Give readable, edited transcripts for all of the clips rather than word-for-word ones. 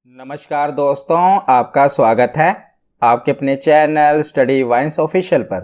नमस्कार दोस्तों, आपका स्वागत है आपके अपने चैनल स्टडी वाइन्स ऑफिशियल पर।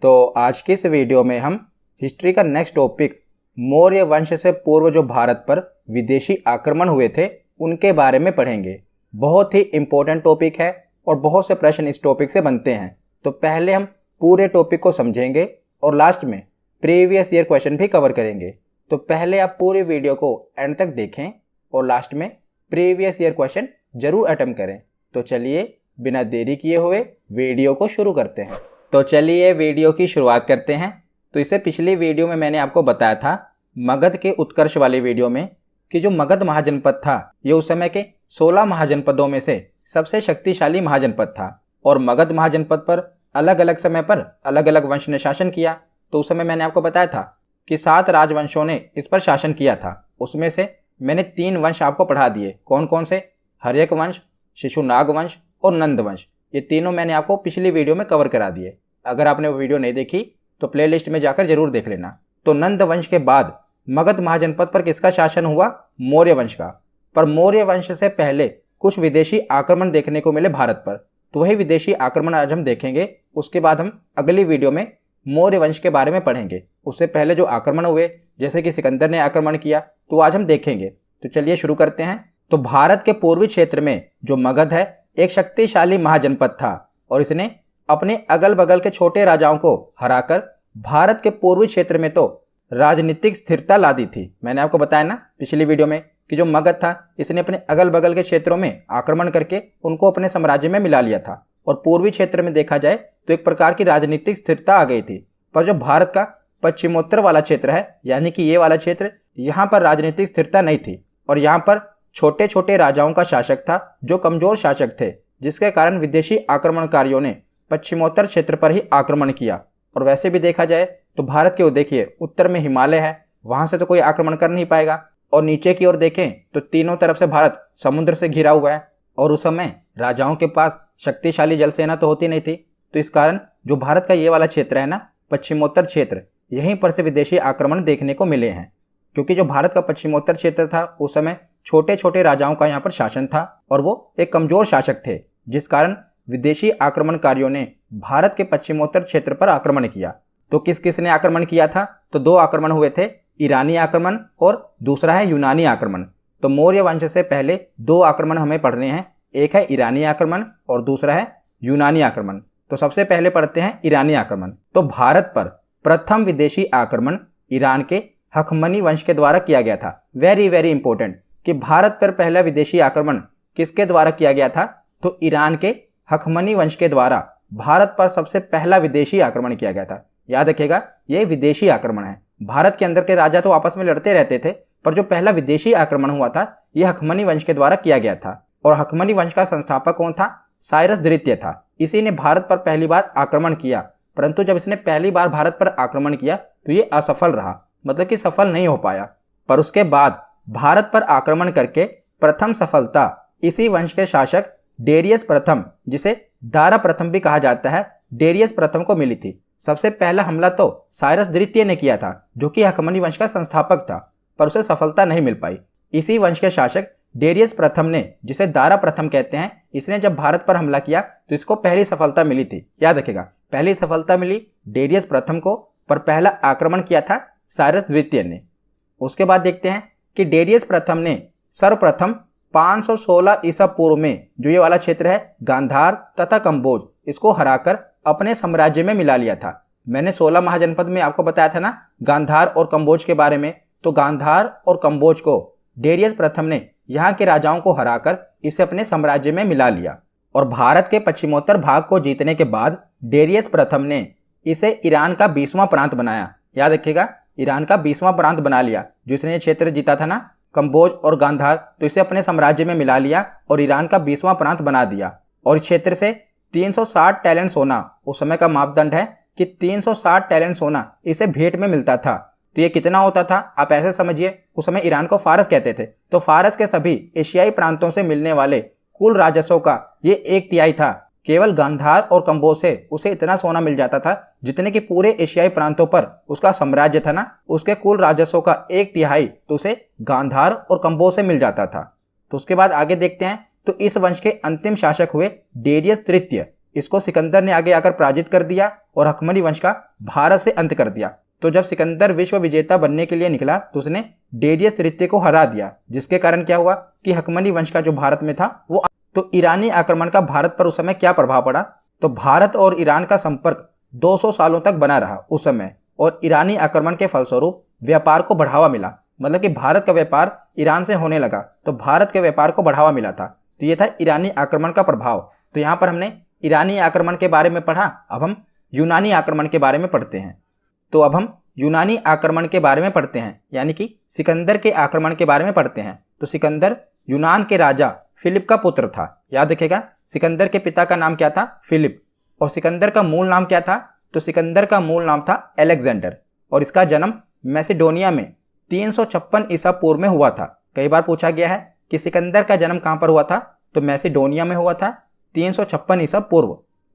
तो आज की इस वीडियो में हम हिस्ट्री का नेक्स्ट टॉपिक मौर्य वंश से पूर्व जो भारत पर विदेशी आक्रमण हुए थे उनके बारे में पढ़ेंगे। बहुत ही इम्पोर्टेंट टॉपिक है और बहुत से प्रश्न इस टॉपिक से बनते हैं। तो पहले हम पूरे टॉपिक को समझेंगे और लास्ट में प्रीवियस ईयर क्वेश्चन भी कवर करेंगे। तो पहले आप पूरी वीडियो को एंड तक देखें और लास्ट में प्रीवियस ईयर क्वेश्चन जरूर अटेम्प्ट करें। तो चलिए बिना देरी किए हुए वीडियो को शुरू करते हैं। तो चलिए वीडियो की शुरुआत करते हैं। तो इससे पिछली वीडियो में मैंने आपको बताया था मगध के उत्कर्ष वाली वीडियो में कि जो मगध महाजनपद था ये उस समय के 16 महाजनपदों में से सबसे शक्तिशाली महाजनपद था और मगध महाजनपद पर अलग अलग समय पर अलग अलग वंश ने शासन किया। तो उस समय मैंने आपको बताया था कि 7 राजवंशों ने इस पर शासन किया था। उसमें से मैंने 3 वंश आपको पढ़ा दिए। कौन कौन से? हर्यक वंश, शिशुनाग वंश और नंद वंश। ये तीनों मैंने आपको पिछली वीडियो में कवर करा दिए। अगर आपने वो वीडियो नहीं देखी तो प्लेलिस्ट में जाकर जरूर देख लेना। तो नंद वंश के बाद मगध महाजनपद पर किसका शासन हुआ? मौर्य वंश का। पर मौर्य वंश से पहले कुछ विदेशी आक्रमण देखने को मिले भारत पर। तो वही विदेशी आक्रमण आज हम देखेंगे। उसके बाद हम अगली वीडियो में मौर्य वंश के बारे में पढ़ेंगे। उससे पहले जो आक्रमण हुए जैसे कि सिकंदर ने आक्रमण किया तो आज हम देखेंगे। तो चलिए शुरू करते हैं। तो भारत के पूर्वी क्षेत्र में जो मगध है एक शक्तिशाली महाजनपद था और इसने अपने अगल बगल के छोटे राजाओं को हराकर भारत के पूर्वी क्षेत्र में तो राजनीतिक स्थिरता ला दी थी। मैंने आपको बताया ना पिछली वीडियो में कि जो मगध था इसने अपने अगल बगल के क्षेत्रों में आक्रमण करके उनको अपने साम्राज्य में मिला लिया था और पूर्वी क्षेत्र में देखा जाए तो एक प्रकार की राजनीतिक स्थिरता आ गई थी। पर जो भारत का पश्चिमोत्तर वाला क्षेत्र है यानी कि ये वाला क्षेत्र, यहाँ पर राजनीतिक स्थिरता नहीं थी और यहाँ पर छोटे छोटे राजाओं का शासक था जो कमजोर शासक थे, जिसके कारण विदेशी आक्रमणकारियों ने पश्चिमोत्तर क्षेत्र पर ही आक्रमण किया। और वैसे भी देखा जाए तो भारत के देखिए उत्तर में हिमालय है, वहां से तो कोई आक्रमण कर नहीं पाएगा। और नीचे की ओर देखें तो तीनों तरफ से भारत समुद्र से घिरा हुआ है और उस समय राजाओं के पास शक्तिशाली जल सेना तो होती नहीं थी। तो इस कारण जो भारत का ये वाला क्षेत्र है ना, पश्चिमोत्तर क्षेत्र, यहीं पर से विदेशी आक्रमण देखने को मिले हैं। क्योंकि जो भारत का पश्चिमोत्तर क्षेत्र था उस समय छोटे छोटे राजाओं का यहाँ पर शासन था और वो एक कमजोर शासक थे, जिस कारण विदेशी आक्रमणकारियों ने भारत के पश्चिमोत्तर क्षेत्र पर आक्रमण किया। तो किस किस ने आक्रमण किया था? तो 2 आक्रमण हुए थे, ईरानी आक्रमण और दूसरा है यूनानी आक्रमण। तो मौर्य वंश से पहले 2 आक्रमण हमें पढ़ने हैं, एक है ईरानी आक्रमण और दूसरा है यूनानी आक्रमण। तो सबसे पहले पढ़ते हैं ईरानी आक्रमण। तो भारत पर प्रथम विदेशी आक्रमण ईरान के हखमनी वंश के द्वारा किया गया था। वेरी वेरी इंपॉर्टेंट कि भारत पर पहला विदेशी आक्रमण किसके द्वारा किया गया था? तो ईरान के हखमनी वंश के द्वारा भारत पर सबसे पहला विदेशी आक्रमण किया गया था। याद रखिएगा ये विदेशी आक्रमण है। भारत के अंदर के राजा तो आपस में लड़ते रहते थे, पर जो पहला विदेशी आक्रमण हुआ था यह हखमनी वंश के द्वारा किया गया था। और हखमनी वंश का संस्थापक कौन था? साइरस द्वितीय था। इसी ने भारत पर पहली बार आक्रमण किया, परंतु जब इसने पहली बार भारत पर आक्रमण किया तो ये असफल रहा, मतलब कि सफल नहीं हो पाया। पर उसके बाद भारत पर आक्रमण करके प्रथम सफलता इसी वंश के शासक डेरियस प्रथम, जिसे दारा प्रथम भी कहा जाता है, डेरियस प्रथम को मिली थी। सबसे पहला हमला तो साइरस द्वितीय ने किया था जो कि हखमनी वंश का संस्थापक था, पर उसे सफलता नहीं मिल पाई। इसी वंश के शासक डेरियस प्रथम ने, जिसे दारा प्रथम कहते हैं, इसने जब भारत पर हमला किया तो इसको पहली सफलता मिली थी। याद रखेगा पहली सफलता मिली डेरियस प्रथम को, पर पहला आक्रमण किया था साइरस द्वितीय ने। उसके बाद देखते हैं कि डेरियस प्रथम ने सर्वप्रथम 516 ईसा पूर्व में जो ये वाला क्षेत्र है गांधार तथा कंबोज, इसको हराकर अपने साम्राज्य में मिला लिया था। मैंने 16 महाजनपद में आपको बताया था ना गांधार और कंबोज के बारे में। तो गांधार और कंबोज को डेरियस प्रथम ने यहाँ के राजाओं को हराकर इसे अपने साम्राज्य में मिला लिया। और भारत के पश्चिमोत्तर भाग को जीतने के बाद डेरियस प्रथम ने इसे ईरान का 20वां प्रांत बनाया। याद रखिएगा ईरान का 20वां प्रांत बना लिया। जो इसने क्षेत्र जीता था ना कंबोज और गांधार, तो इसे अपने साम्राज्य में मिला लिया और ईरान का 20वां प्रांत बना दिया। और इस क्षेत्र से 360 टैलेंट सोना, उस समय का मापदंड है कि 360 टैलेंट सोना इसे भेंट में मिलता था। तो ये कितना होता था आप ऐसे समझिए, उस समय ईरान को फारस कहते थे। तो फारस के सभी एशियाई प्रांतों से मिलने वाले कुल राजस्व का ये 1/3 था। केवल गांधार और कंबोज से उसे इतना सोना मिल जाता था जितने कि पूरे एशियाई प्रांतों पर उसका साम्राज्य था ना, उसके कुल राजस्व का 1/3 तो उसे गांधार और कंबोज से मिल जाता था। तो उसके बाद आगे देखते हैं तो इस वंश के अंतिम शासक हुए डेरियस तृतीय। इसको सिकंदर ने आगे आकर पराजित कर दिया और हकमनी वंश का भारत से अंत कर दिया। तो जब सिकंदर विश्व विजेता बनने के लिए निकला तो उसने डेरियस तृतीय को हरा दिया, जिसके कारण क्या हुआ कि हकमनी वंश का जो भारत में था वो। तो ईरानी आक्रमण का भारत पर उस समय क्या प्रभाव पड़ा? तो भारत और ईरान का संपर्क 200 सालों तक बना रहा उस समय, और ईरानी आक्रमण के फलस्वरूप व्यापार को बढ़ावा मिला। मतलब कि भारत का व्यापार ईरान से होने लगा तो भारत के व्यापार को बढ़ावा मिला था। तो ये था ईरानी आक्रमण का प्रभाव। तो यहाँ पर हमने ईरानी आक्रमण के बारे में पढ़ा। अब हम यूनानी आक्रमण के बारे में पढ़ते हैं। तो अब हम यूनानी आक्रमण के बारे में पढ़ते हैं, यानी कि सिकंदर के आक्रमण के बारे में पढ़ते हैं। तो सिकंदर यूनान के राजा फिलिप का पुत्र था। याद रखिएगा, सिकंदर के पिता का नाम क्या था? फिलिप। और सिकंदर का मूल नाम क्या था? तो सिकंदर का मूल नाम था अलेक्जेंडर, और इसका जन्म मैसेडोनिया में 356 ईसा पूर्व में हुआ था। कई बार पूछा गया है कि सिकंदर का जन्म कहाँ पर हुआ था? तो मैसेडोनिया में हुआ था 356 ईसा पूर्व।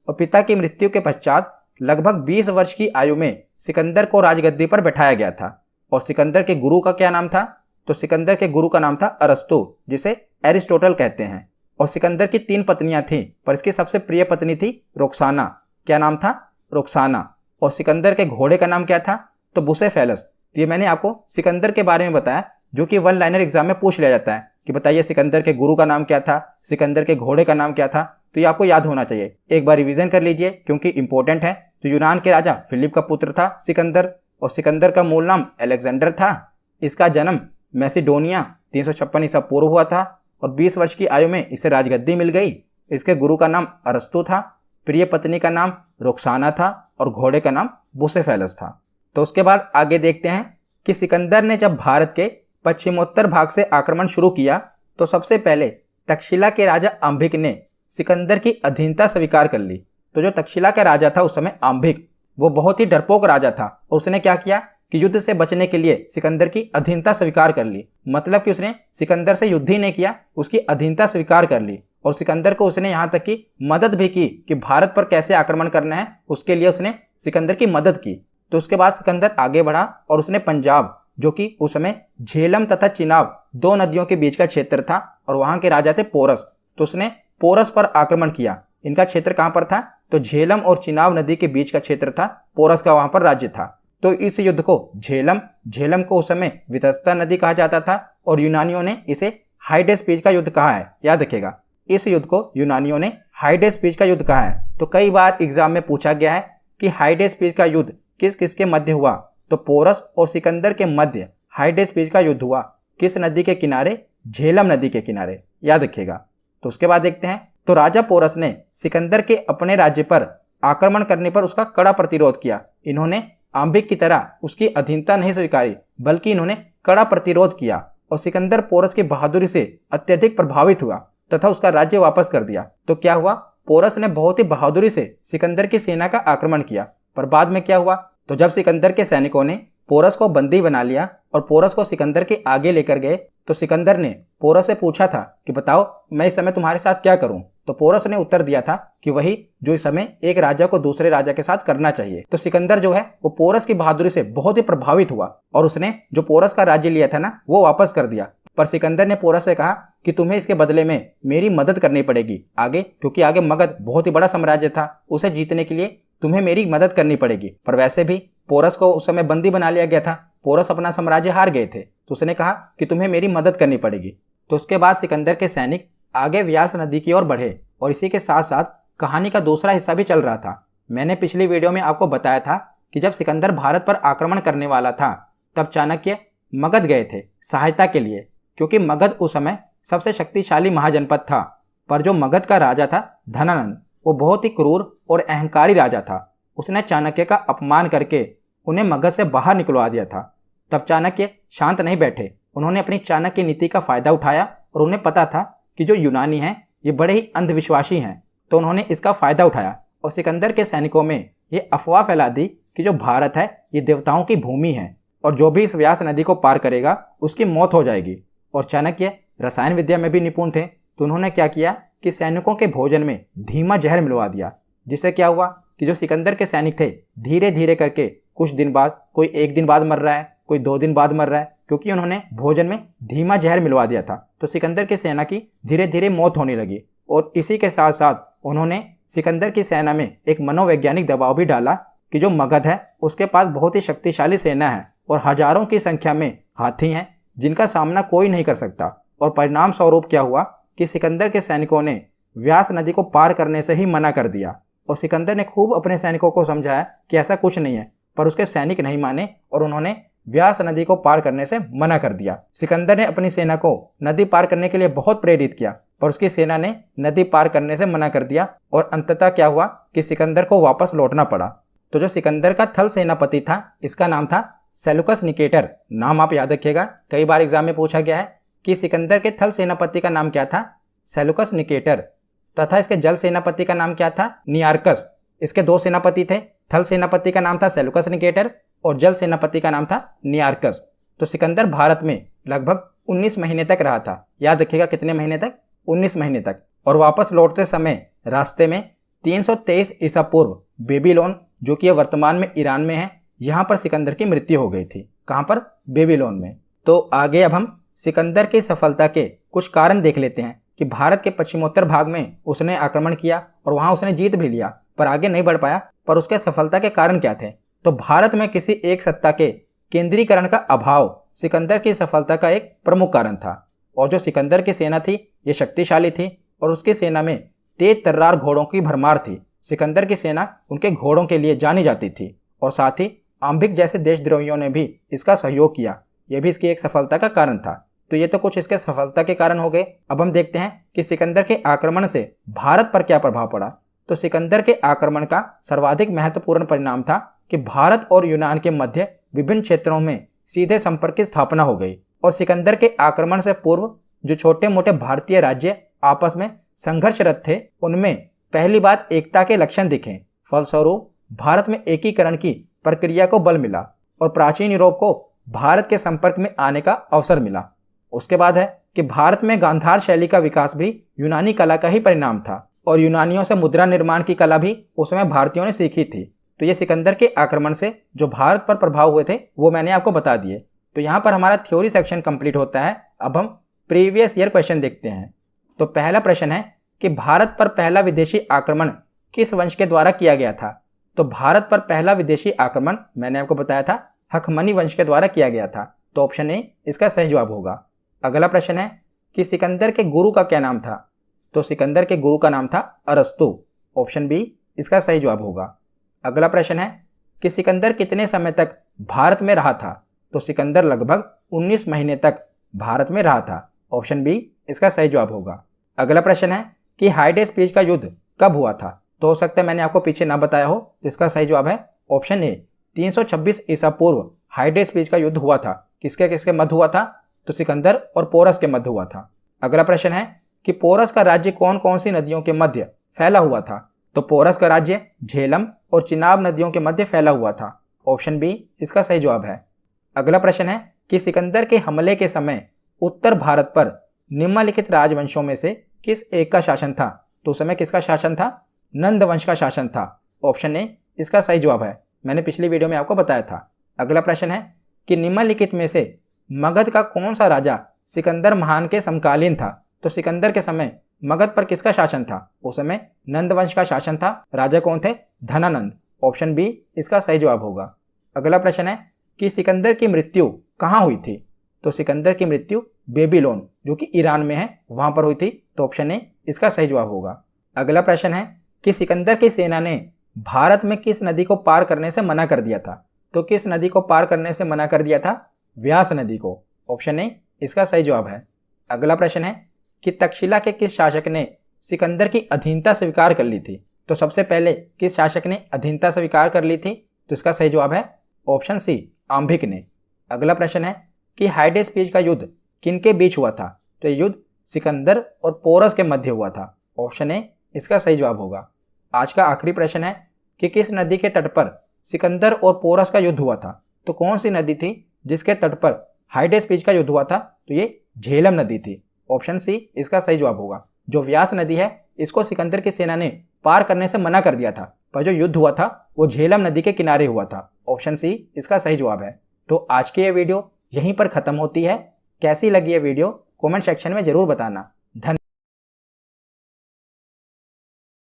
और पिता की मृत्यु के पश्चात लगभग 20 वर्ष की आयु में सिकंदर को राजगद्दी पर बैठाया गया था। और सिकंदर के गुरु का क्या नाम था? तो सिकंदर के गुरु का नाम था अरस्तु, जिसे एरिस्टोटल कहते हैं। और सिकंदर की 3 पत्नियां थीं, पर इसकी सबसे प्रिय पत्नी थी रोक्साना। क्या नाम था? रोक्साना। और सिकंदर के घोड़े का नाम क्या था? तो बुसेफेलस। तो ये मैंने आपको सिकंदर के बारे में बताया, जो कि 1 लाइनर एग्जाम में पूछ लिया जाता है कि बताइए सिकंदर के गुरु का नाम क्या था, सिकंदर के घोड़े का नाम क्या था। तो ये आपको याद होना चाहिए, एक बार रिवीजन कर लीजिए क्योंकि इंपॉर्टेंट है। तो यूनान के राजा फिलिप का पुत्र था सिकंदर, और सिकंदर का मूल नाम अलेक्जेंडर था। इसका जन्म मैसेडोनिया 356 ईसा पूर्व हुआ था, और 20 वर्ष की आयु में इसे राजगद्दी मिल गई। इसके गुरु का नाम अरस्तु था, प्रिय पत्नी का नाम रोक्साना था, और घोड़े का नाम बुसेफेलस था। तो उसके बाद आगे देखते हैं कि सिकंदर ने जब भारत के पश्चिमोत्तर भाग से आक्रमण शुरू किया तो सबसे पहले तक्षशिला के राजा अंभिक ने सिकंदर की अधीनता स्वीकार कर ली। तो जो तक्षशिला का राजा था उस समय अंभिक, वो बहुत ही डरपोक राजा था, और उसने क्या किया कि युद्ध से बचने के लिए सिकंदर की अधीनता स्वीकार कर ली। मतलब कि उसने सिकंदर से युद्ध ही नहीं किया, उसकी अधीनता स्वीकार कर ली। और सिकंदर को उसने यहाँ तक की मदद भी की कि भारत पर कैसे आक्रमण करना है, उसके लिए उसने सिकंदर की मदद की। तो उसके बाद सिकंदर आगे बढ़ा और उसने पंजाब, जो कि उस समय झेलम तथा चिनाब 2 नदियों के बीच का क्षेत्र था, और वहां के राजा थे पोरस, तो उसने पोरस पर आक्रमण किया। इनका क्षेत्र कहां पर था? तो झेलम और चिनाब नदी के बीच का क्षेत्र था, पोरस का वहां पर राज्य था। तो इस युद्ध को झेलम को उस समय वितस्ता नदी कहा जाता था, और यूनानियों ने इसे हाइडेस्पीज का युद्ध कहा है। याद रखेगा, इस युद्ध को यूनानियों ने हाइडेस्पीज का युद्ध कहा है। तो कई बार एग्जाम में पूछा गया है कि हाइडेस्पीज का युद्ध किस किस के मध्य हुआ? तो पोरस और सिकंदर के मध्य हाइडेस्पीज का युद्ध हुआ। किस नदी के किनारे? झेलम नदी के किनारे। याद रखिएगा। तो उसके बाद देखते हैं, तो राजा पोरस ने सिकंदर के अपने राज्य पर आक्रमण करने पर उसका कड़ा प्रतिरोध किया। इन्होंने अंभिक की तरह उसकी अधीनता नहीं स्वीकारी, बल्कि इन्होंने कड़ा प्रतिरोध किया, और सिकंदर पोरस की बहादुरी से अत्यधिक प्रभावित हुआ तथा उसका राज्य वापस कर दिया। तो क्या हुआ? पोरस ने बहुत ही बहादुरी से सिकंदर की सेना का आक्रमण किया। पर बाद में क्या हुआ? तो जब सिकंदर के सैनिकों ने पोरस को बंदी बना लिया और पोरस को सिकंदर के आगे लेकर गए, तो सिकंदर ने पोरस से पूछा था कि बताओ मैं इस समय तुम्हारे साथ क्या करूं? तो पोरस ने उत्तर दिया था कि वही जो इस समय एक राजा को दूसरे राजा के साथ करना चाहिए। तो सिकंदर जो है वो पोरस की बहादुरी से बहुत ही प्रभावित हुआ, और उसने जो पोरस का राज्य लिया था ना वो वापस कर दिया। पर सिकंदर ने पोरस से कहा कि तुम्हें इसके बदले में मेरी मदद करनी पड़ेगी आगे, क्योंकि आगे मगध बहुत ही बड़ा साम्राज्य था, उसे जीतने के लिए तुम्हें मेरी मदद करनी पड़ेगी। पर वैसे भी पोरस को उस समय बंदी बना लिया गया था, पोरस अपना साम्राज्य हार गए थे, तो उसने कहा कि तुम्हें मेरी मदद करनी पड़ेगी। तो उसके बाद सिकंदर के सैनिक आगे व्यास नदी की ओर बढ़े, और इसी के साथ साथ कहानी का दूसरा हिस्सा भी चल रहा था। मैंने पिछली वीडियो में आपको बताया था कि जब सिकंदर भारत पर आक्रमण करने वाला था तब चाणक्य मगध गए थे सहायता के लिए, क्योंकि मगध उस समय सबसे शक्तिशाली महाजनपद था। पर जो मगध का राजा था धनानंद, वो बहुत ही क्रूर और अहंकारी राजा था। उसने चाणक्य का अपमान करके उन्हें मगध से बाहर निकलवा दिया था। तब चाणक्य शांत नहीं बैठे, उन्होंने अपनी चाणक्य नीति का फायदा उठाया, और उन्हें पता था कि जो यूनानी हैं ये बड़े ही अंधविश्वासी हैं, तो उन्होंने इसका फायदा उठाया और सिकंदर के सैनिकों में ये अफवाह फैला दी कि जो भारत है ये देवताओं की भूमि है, और जो भी इस व्यास नदी को पार करेगा उसकी मौत हो जाएगी। और चाणक्य रसायन विद्या में भी निपुण थे, तो उन्होंने क्या किया कि सैनिकों के भोजन में धीमा जहर मिलवा दिया, जिससे क्या हुआ कि जो सिकंदर के सैनिक थे धीरे धीरे करके कुछ दिन बाद, कोई 1 दिन बाद मर रहा है, कोई 2 दिन बाद मर रहा है, क्योंकि उन्होंने भोजन में धीमा जहर मिलवा दिया था। तो सिकंदर की सेना की धीरे धीरे मौत होने लगी और इसी के साथ साथ उन्होंने सिकंदर की सेना में एक मनोवैज्ञानिक दबाव भी डाला कि जो मगध है उसके पास बहुत ही शक्तिशाली सेना है और हजारों की संख्या में हाथी हैं जिनका सामना कोई नहीं कर सकता। और परिणाम स्वरूप क्या हुआ कि सिकंदर के सैनिकों ने व्यास नदी को पार करने से ही मना कर दिया और सिकंदर ने खूब अपने सैनिकों को समझाया कि ऐसा कुछ नहीं है, पर उसके सैनिक नहीं माने और उन्होंने व्यास नदी को पार करने से मना कर दिया। सिकंदर ने अपनी सेना को नदी पार करने के लिए बहुत प्रेरित किया, पर उसकी सेना ने नदी पार करने से मना कर दिया और अंततः क्या हुआ कि सिकंदर को वापस लौटना पड़ा। तो जो सिकंदर का थल सेनापति था इसका नाम था सेलुकस निकेटर। नाम आप याद रखिएगा, कई बार एग्जाम में पूछा गया है कि सिकंदर के थल सेनापति का नाम क्या था, सेलुकस निकेटर, तथा इसके जल सेनापति का नाम क्या था, नियार्कस। इसके दो सेनापति थे, थल सेनापति का नाम था सेलुकस निकेटर और जल सेनापति का नाम था नियार्कस। तो सिकंदर भारत में लगभग 19 महीने तक रहा था। याद रखिएगा कितने महीने तक, 19 महीने तक। और वापस लौटते समय रास्ते में 323 ईसा पूर्व बेबीलोन, जो कि वर्तमान में ईरान में है, यहाँ पर सिकंदर की मृत्यु हो गई थी। कहाँ पर, बेबीलोन में। तो आगे अब हम सिकंदर की सफलता के कुछ कारण देख लेते हैं कि भारत के पश्चिमोत्तर भाग में उसने आक्रमण किया और वहां उसने जीत भी लिया, पर आगे नहीं बढ़ पाया। पर उसके सफलता के कारण क्या थे, तो भारत में किसी एक सत्ता के केंद्रीकरण का अभाव सिकंदर की सफलता का एक प्रमुख कारण था। और जो सिकंदर की सेना थी ये शक्तिशाली थी और उसकी सेना में तेज तर्रार घोड़ों की भरमार थी। सिकंदर की सेना उनके घोड़ों के लिए जानी जाती थी और साथ ही आम्भिक जैसे देशद्रोहियों ने भी इसका सहयोग किया। यह भी इसकी एक सफलता का कारण था। तो ये तो कुछ इसके सफलता के कारण हो गए। अब हम देखते हैं कि सिकंदर के आक्रमण से भारत पर क्या प्रभाव पड़ा। तो सिकंदर के आक्रमण का सर्वाधिक महत्वपूर्ण परिणाम था कि भारत और यूनान के मध्य विभिन्न क्षेत्रों में सीधे संपर्क की स्थापना हो गई। और सिकंदर के आक्रमण से पूर्व जो छोटे मोटे भारतीय राज्य आपस में संघर्षरत थे उनमें पहली बार एकता के लक्षण दिखे। फलस्वरूप भारत में एकीकरण की प्रक्रिया को बल मिला और प्राचीन यूरोप को भारत के संपर्क में आने का अवसर मिला। उसके बाद है कि भारत में गांधार शैली का विकास भी यूनानी कला का ही परिणाम था और यूनानियों से मुद्रा निर्माण की कला भी उस समय भारतीयों ने सीखी थी। तो ये सिकंदर के आक्रमण से जो भारत पर प्रभाव हुए थे वो मैंने आपको बता दिए। तो यहाँ पर हमारा थ्योरी सेक्शन कंप्लीट होता है। अब हम प्रीवियस ईयर क्वेश्चन देखते हैं। तो पहला प्रश्न है कि भारत पर पहला विदेशी आक्रमण किस वंश के द्वारा किया गया था। तो भारत पर पहला विदेशी आक्रमण मैंने आपको बताया था हखमनी वंश के द्वारा किया गया था। तो ऑप्शन ए इसका सही जवाब होगा। अगला प्रश्न है कि सिकंदर के गुरु का क्या नाम था। तो सिकंदर के गुरु का नाम था अरस्तु। ऑप्शन बी इसका सही जवाब होगा। अगला प्रश्न है कि सिकंदर कितने समय तक भारत में रहा था। तो सिकंदर लगभग 19 महीने तक भारत में रहा था। ऑप्शन बी इसका सही जवाब होगा। अगला प्रश्न है कि हाइडेस ब्रिज का युद्ध कब हुआ था। तो हो सकता है मैंने आपको पीछे ना बताया हो, तो इसका सही जवाब है ऑप्शन ए 326 ईसा पूर्व हाइडेस ब्रिज का युद्ध हुआ था। किसके किसके मध्य हुआ था, तो सिकंदर और पोरस के मध्य हुआ था। अगला प्रश्न है कि पोरस का राज्य कौन कौन सी नदियों के मध्य फैला हुआ था। तो पोरस का राज्य झेलम और चिनाब नदियों के मध्य फैला हुआ था। ऑप्शन बी इसका सही जवाब है। अगला प्रश्न है कि सिकंदर के हमले के समय उत्तर भारत पर निम्नलिखित राजवंशों में से किस एक का शासन था। तो उस समय किसका शासन था, नंद वंश का शासन था। ऑप्शन ए इसका सही जवाब है, मैंने पिछली वीडियो में आपको बताया था। अगला प्रश्न है कि निम्नलिखित में से मगध का कौन सा राजा सिकंदर महान के समकालीन था। तो सिकंदर के समय मगध पर किसका शासन था, उस समय नंद वंश का शासन था। राजा कौन थे, धनानंद। ऑप्शन बी इसका सही जवाब होगा। अगला प्रश्न है कि सिकंदर की मृत्यु कहाँ हुई थी। तो सिकंदर की मृत्यु बेबीलोन, जो कि ईरान में है, वहां पर हुई थी। तो ऑप्शन ए इसका सही जवाब होगा। अगला प्रश्न है कि सिकंदर की सेना ने भारत में किस नदी को पार करने से मना कर दिया था। तो किस नदी को पार करने से मना कर दिया था, व्यास नदी को। ऑप्शन ए इसका सही जवाब है। अगला प्रश्न है कि तक्षशिला के किस शासक ने सिकंदर की अधीनता स्वीकार कर ली थी। तो सबसे पहले किस शासक ने अधीनता स्वीकार कर ली थी, तो इसका सही जवाब है ऑप्शन सी, आम्भिक ने। अगला प्रश्न है कि हाइडेस ब्रिज का युद्ध किनके बीच हुआ था। तो यह युद्ध सिकंदर और पोरस के मध्य हुआ था। ऑप्शन ए इसका सही जवाब होगा। आज का आखिरी प्रश्न है कि किस नदी के तट पर सिकंदर और पोरस का युद्ध हुआ था। तो कौन सी नदी थी जिसके तट पर हाइडेस ब्रिज का युद्ध हुआ था, तो ये झेलम नदी थी। ऑप्शन सी इसका सही जवाब होगा। जो व्यास नदी है इसको सिकंदर की सेना ने पार करने से मना कर दिया था, पर जो युद्ध हुआ था वो झेलम नदी के किनारे हुआ था। ऑप्शन सी इसका सही जवाब है। तो आज की ये वीडियो यहीं पर ख़त्म होती है। कैसी लगी ये वीडियो कमेंट सेक्शन में ज़रूर बताना।